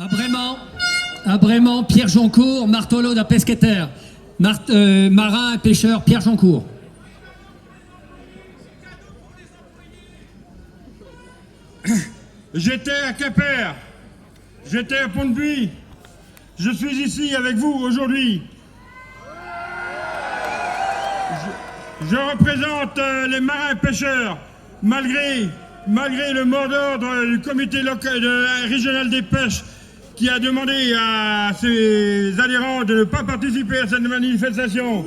À Brément, Pierre Joncourt, martolo da pesqueter. Marin et pêcheur, Pierre Joncourt. J'étais à Quimper, j'étais à Pont-de-Puy, je suis ici avec vous aujourd'hui. Je représente les marins-pêcheurs, malgré le mot d'ordre du comité local, régional des pêches qui a demandé à ses adhérents de ne pas participer à cette manifestation.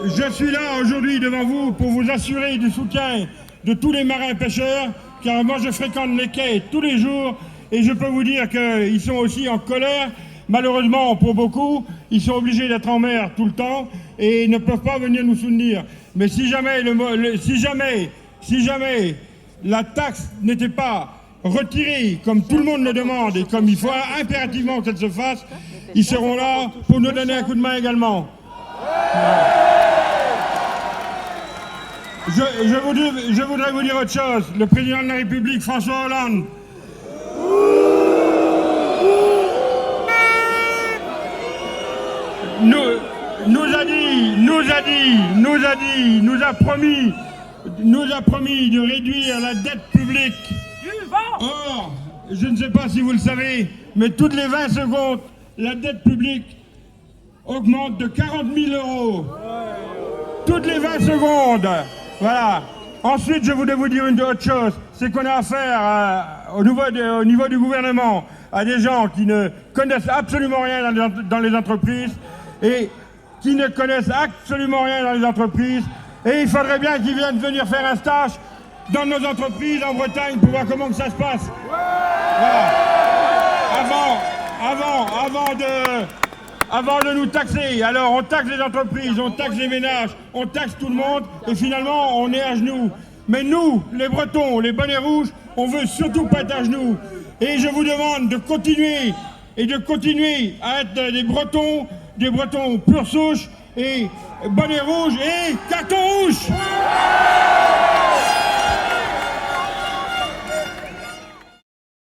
Je suis là aujourd'hui devant vous pour vous assurer du soutien de tous les marins-pêcheurs, car moi je fréquente les quais tous les jours et je peux vous dire qu'ils sont aussi en colère. Malheureusement, pour beaucoup, ils sont obligés d'être en mer tout le temps et ne peuvent pas venir nous soutenir. Mais si jamais, si jamais la taxe n'était pas retirée comme tout le monde le demande et comme il faut impérativement qu'elle se fasse, ils seront là pour nous donner un coup de main également. Je voudrais vous dire autre chose. Le président de la République, François Hollande, nous a promis de réduire la dette publique. Or, je ne sais pas si vous le savez, mais toutes les 20 secondes, la dette publique augmente de 40 000 euros. Toutes les 20 secondes. Voilà. Ensuite, je voulais vous dire une autre chose. C'est qu'on a affaire au niveau du gouvernement à des gens qui ne connaissent absolument rien dans les entreprises et qui ne connaissent absolument rien dans les entreprises. Et il faudrait bien qu'ils viennent venir faire un stage dans nos entreprises en Bretagne pour voir comment que ça se passe. Voilà. Avant de nous taxer, alors on taxe les entreprises, on taxe les ménages, on taxe tout le monde et finalement on est à genoux. Mais nous, les Bretons, les bonnets rouges, on veut surtout pas être à genoux. Et je vous demande de continuer à être des Bretons pure souche et bonnets rouges et carton rouge.